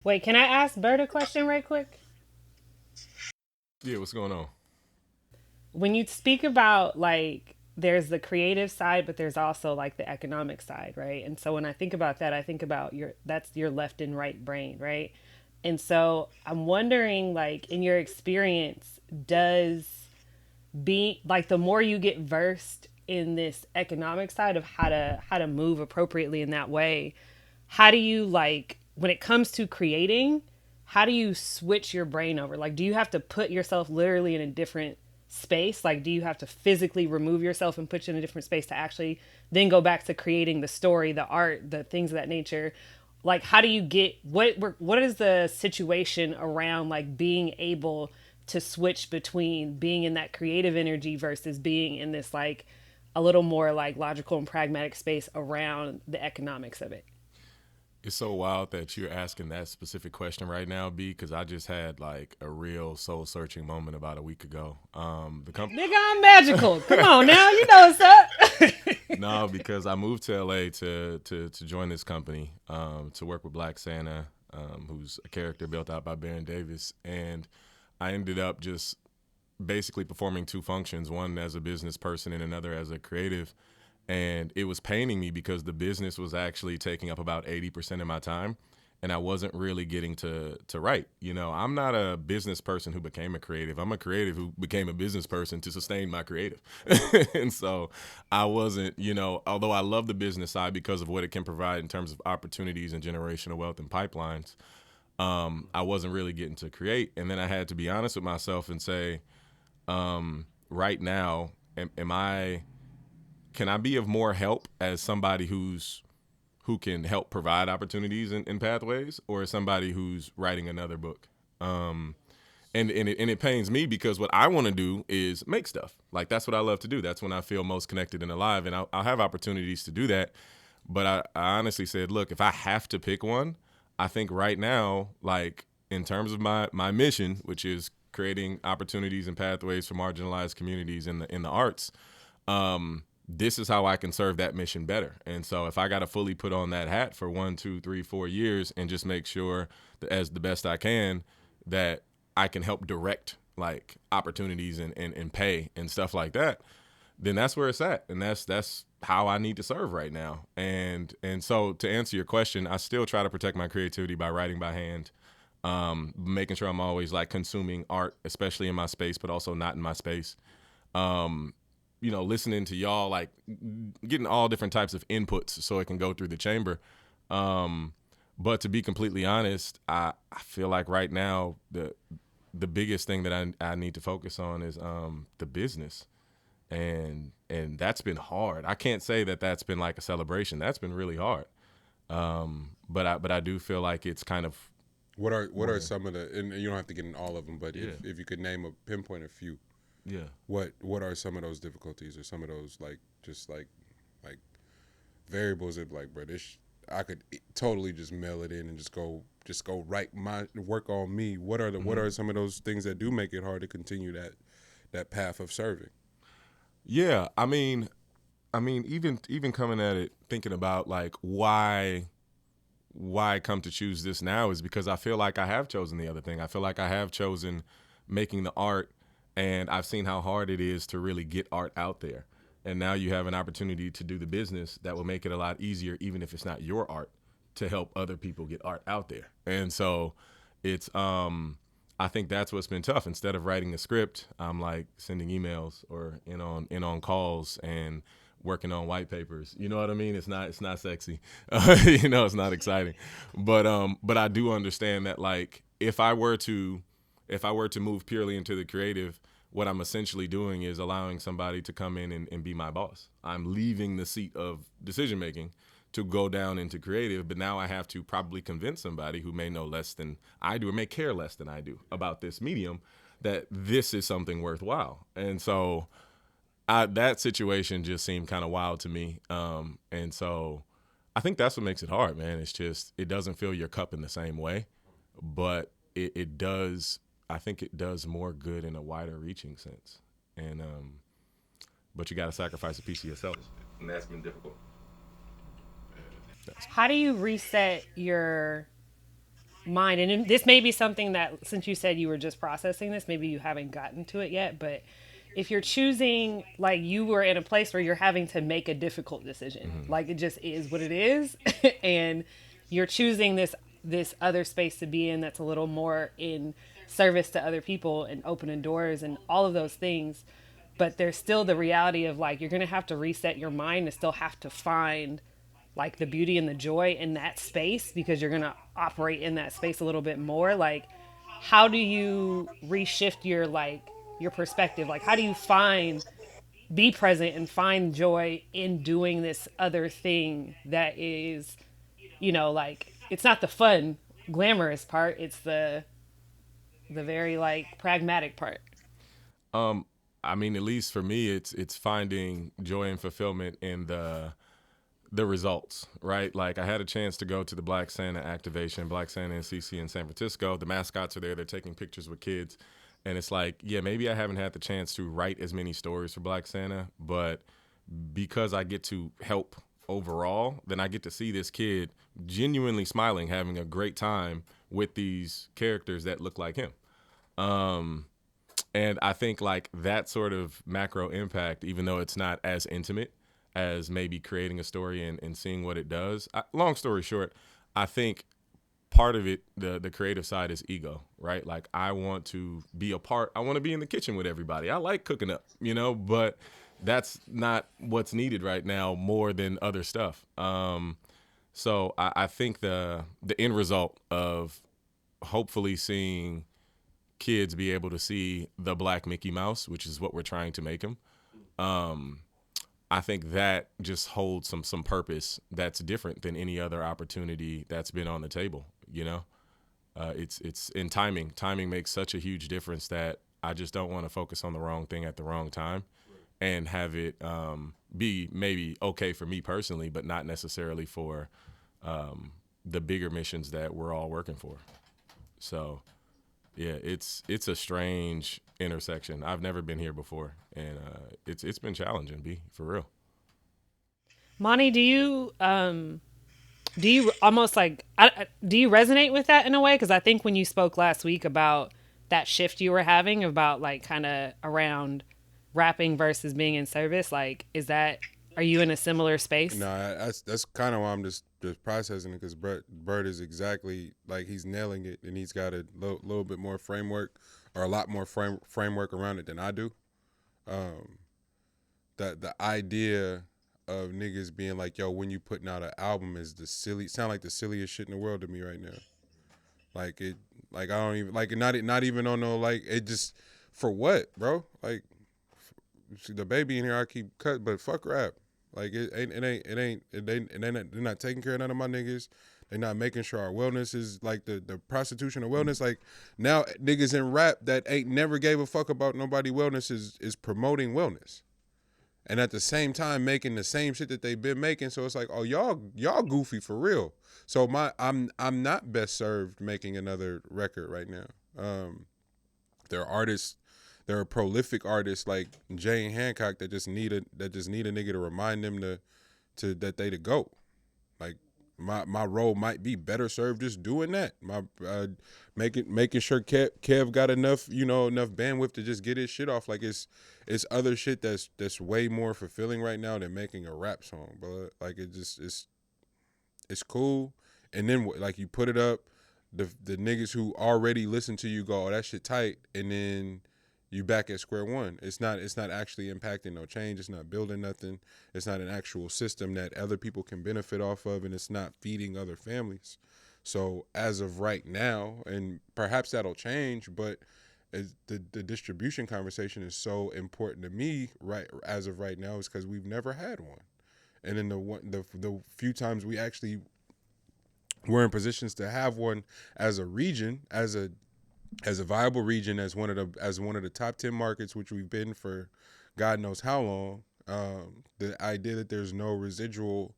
Wait, can I ask Bert a question right quick? Yeah, what's going on? When you speak about like there's the creative side, but there's also like the economic side, right? And so when I think about that, I think about your that's your left and right brain, right? And so I'm wondering, like, in your experience, does be like the more you get versed in this economic side of how to move appropriately in that way, how do you, like, when it comes to creating, how do you switch your brain over? Like, do you have to put yourself literally in a different space? Like, do you have to physically remove yourself and put you in a different space to actually then go back to creating the story, the art, the things of that nature? Like, how do you get what is the situation around like being able to switch between being in that creative energy versus being in this like a little more like logical and pragmatic space around the economics of it? It's so wild that you're asking that specific question right now, B, because I just had like a real soul searching moment about a week ago. The company. Nigga, I'm magical. Come on now, you know what's up. No, because I moved to LA to join this company to work with Black Santa, who's a character built out by Baron Davis, and I ended up just basically performing two functions, one as a business person and another as a creative. And it was paining me because the business was actually taking up about 80% of my time, and I wasn't really getting to write. You know, I'm not a business person who became a creative. I'm a creative who became a business person to sustain my creative. And so I wasn't, although I love the business side because of what it can provide in terms of opportunities and generational wealth and pipelines, I wasn't really getting to create. And then I had to be honest with myself and say, right now, am I can I be of more help as somebody who can help provide opportunities and pathways, or as somebody who's writing another book? Um, and it pains me because what I want to do is make stuff. Like, that's what I love to do. That's when I feel most connected and alive, and I'll have opportunities to do that. But I honestly said, look, if I have to pick one, I think right now, like, in terms of my mission, which is creating opportunities and pathways for marginalized communities in the arts, this is how I can serve that mission better. And so if I got to fully put on that hat for 1, 2, 3, 4 years and just make sure that, as the best I can, that I can help direct like opportunities and pay and stuff like that, then that's where it's at. And that's how I need to serve right now. And so, to answer your question, I still try to protect my creativity by writing by hand, making sure I'm always like consuming art, especially in my space, but also not in my space. Um, Listening to y'all, like getting all different types of inputs so it can go through the chamber. Um, but to be completely honest, I feel like right now the biggest thing that I need to focus on is the business. And that's been hard. I can't say that that's been like a celebration. That's been really hard. But I do feel like it's kind of What are where, some of the, and you don't have to get in all of them, but yeah, if you could name a pinpoint a few, yeah. what are some of those difficulties or some of those like just like variables of like, bro, this I could totally just mail it in and just go write my work on me. What Mm-hmm. are some of those things that do make it hard to continue that path of serving? Yeah, I mean, even coming at it, thinking about like why I come to choose this now is because I feel like I have chosen the other thing. I feel like I have chosen making the art, and I've seen how hard it is to really get art out there. And now you have an opportunity to do the business that will make it a lot easier, even if it's not your art, to help other people get art out there. And so it's I think that's what's been tough. Instead of writing a script, I'm like sending emails or in on calls and working on white papers. You know what I mean? It's not sexy. It's not exciting. But I do understand that, like, if I were to move purely into the creative, what I'm essentially doing is allowing somebody to come in and be my boss. I'm leaving the seat of decision making to go down into creative, but now I have to probably convince somebody who may know less than I do or may care less than I do about this medium that this is something worthwhile. And so that situation just seemed kind of wild to me. And so I think that's what makes it hard, man. It's just it doesn't fill your cup in the same way, but it does. I think it does more good in a wider reaching sense. And but you got to sacrifice a piece of yourself, and that's been difficult. How do you reset your mind, and this may be something that, since you said you were just processing this, maybe you haven't gotten to it yet, but if you're choosing, like, you were in a place where you're having to make a difficult decision, Mm-hmm. like it just is what it is, and you're choosing this other space to be in that's a little more in service to other people and opening doors and all of those things, but there's still the reality of, like, you're gonna have to reset your mind and still have to find like the beauty and the joy in that space, because you're going to operate in that space a little bit more. Like, how do you reshift your, like, your perspective? Like, how do you find, be present and find joy in doing this other thing that is, like, it's not the fun glamorous part, it's the very, like, pragmatic part. Um, I mean, at least for me, it's finding joy and fulfillment in the results, right? Like, I had a chance to go to the Black Santa activation, Black Santa and CC in San Francisco. The mascots are there; they're taking pictures with kids, and it's like, yeah, maybe I haven't had the chance to write as many stories for Black Santa, but because I get to help overall, then I get to see this kid genuinely smiling, having a great time with these characters that look like him. Um, and I think like that sort of macro impact, even though it's not as intimate as maybe creating a story and seeing what it does. Long story short, I think part of it, the creative side, is ego, right? Like, I want to be a part. I want to be in the kitchen with everybody. I like cooking up, but that's not what's needed right now more than other stuff. So I think the end result of hopefully seeing kids be able to see the Black Mickey Mouse, which is what we're trying to make him. I think that just holds some purpose that's different than any other opportunity that's been on the table. It's in timing. Timing makes such a huge difference that I just don't want to focus on the wrong thing at the wrong time, and have it be maybe okay for me personally, but not necessarily for the bigger missions that we're all working for. So yeah, it's a strange intersection. I've never been here before, and it's been challenging, for real. Monty, do you almost like, do you resonate with that in a way? Because I think when you spoke last week about that shift you were having about, like, kind of around rapping versus being in service, like, are you in a similar space? No, that's kind of why I'm just processing it, because Bird is exactly like, he's nailing it, and he's got a little bit more framework, or a lot more framework around it than I do. Um, that the idea of niggas being like, yo, when you putting out an album is sound like the silliest shit in the world to me right now. Like, it, like, I don't even, like, not even on no, like, it just, for what, bro? Like, the baby in here, I keep cut, but fuck rap. Like, they're not taking care of none of my niggas. They're not making sure our wellness is, like, the prostitution of wellness. Like, now niggas in rap that ain't never gave a fuck about nobody wellness is promoting wellness, and at the same time making the same shit that they've been making. So it's like, oh, y'all goofy for real. So I'm not best served making another record right now. There are artists, there are prolific artists like Jane Hancock that just need a nigga to remind them to that they the GOAT. Like, my role might be better served just doing that. Making sure Kev got enough bandwidth to just get his shit off. Like, it's other shit that's way more fulfilling right now than making a rap song. But like, it's cool. And then, like, you put it up, the niggas who already listen to you go, oh, that shit tight, and then you back at square one. It's not actually impacting no change. It's not building nothing. It's not an actual system that other people can benefit off of, and it's not feeding other families. So as of right now, and perhaps that'll change, but the distribution conversation is so important to me right as of right now, is because we've never had one. And then the few times we actually were in positions to have one as a region, as a viable region, as one of the top 10 markets, which we've been for God knows how long, the idea that there's no residual,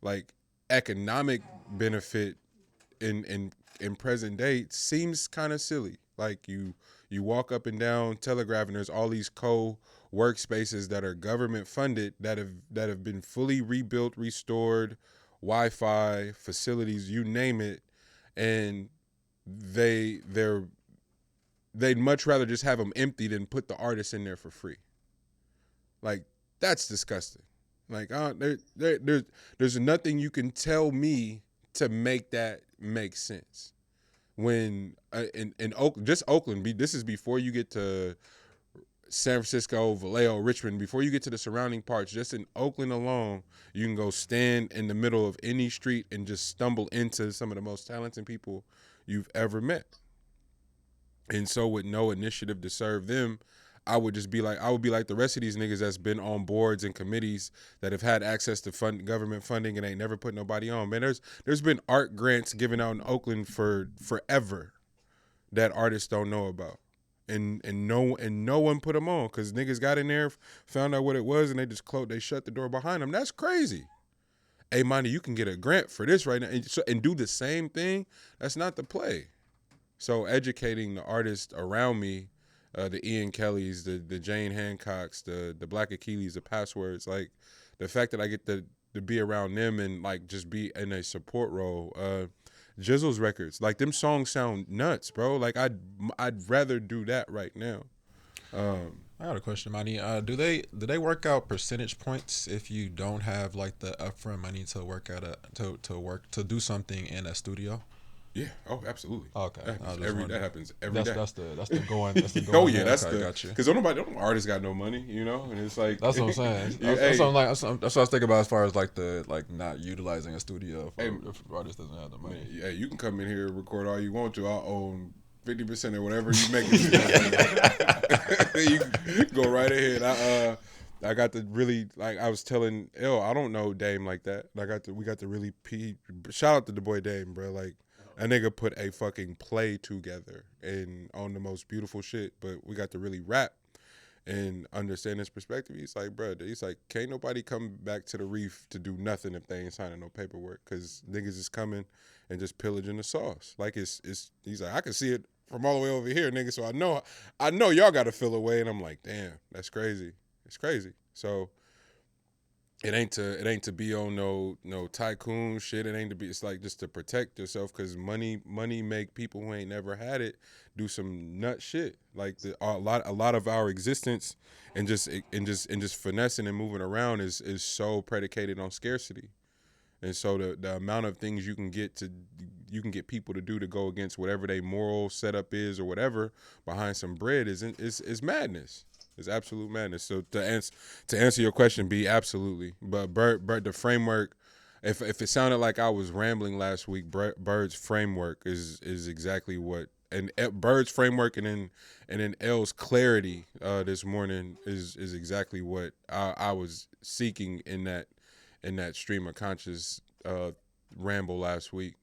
like, economic benefit in present day seems kind of silly. Like, you walk up and down Telegraph, and there's all these workspaces that are government funded, that have been fully rebuilt, restored, Wi-Fi facilities, you name it, and they'd much rather just have them empty than put the artists in there for free. Like, that's disgusting. Like, there's nothing you can tell me to make that make sense. When in Oakland, just Oakland, this is before you get to San Francisco, Vallejo, Richmond, before you get to the surrounding parts, just in Oakland alone, you can go stand in the middle of any street and just stumble into some of the most talented people you've ever met. And so with no initiative to serve them, I would be like the rest of these niggas that's been on boards and committees that have had access to government funding and ain't never put nobody on. Man, there's been art grants given out in Oakland for forever that artists don't know about. And no one put them on because niggas got in there, found out what it was, and they shut the door behind them. That's crazy. Hey, Monty, you can get a grant for this right now and do the same thing. That's not the play. So educating the artists around me, the Ian Kellys, the Jane Hancocks, the Black Achilles, the Passwords, like the fact that I get to be around them and like just be in a support role. Jizzle's records, like them songs sound nuts, bro. Like I'd rather do that right now. I got a question, Monty. Do they work out percentage points if you don't have like the upfront money to work at to do something in a studio? Yeah. Oh, absolutely. Okay. That happens every day. That's the going. Oh yeah, that's okay, the. Because no artist got no money, you know, and it's like that's what I'm saying. That's what I was thinking about as far as like not utilizing a studio if the artist doesn't have the money. Yeah, you can come in here and record all you want to. I'll own 50% of whatever you make. You can go right ahead. I got to really, like I was telling I don't know Dame like that. We got to really shout out to the boy Dame, bro. Like. A nigga put a fucking play together and on the most beautiful shit, but we got to really rap and understand his perspective. He's like, bro, can't nobody come back to the Reef to do nothing if they ain't signing no paperwork, because niggas is coming and just pillaging the sauce. Like he's like, I can see it from all the way over here, nigga. So I know y'all got to feel away, and I'm like, damn, that's crazy. It's crazy. So. It ain't to be on no tycoon shit. It ain't to be. It's like just to protect yourself, because money make people who ain't never had it do some nut shit. Like a lot of our existence and just finessing and moving around is so predicated on scarcity, and so the amount of things you can get people to do to go against whatever their moral setup is or whatever behind some bread is madness. It's absolute madness. So to answer your question, B, absolutely. But Bird, the framework, if it sounded like I was rambling last week, Bird's framework is exactly what, and Bird's framework and then L's clarity this morning is exactly what I was seeking in that stream of conscious ramble last week.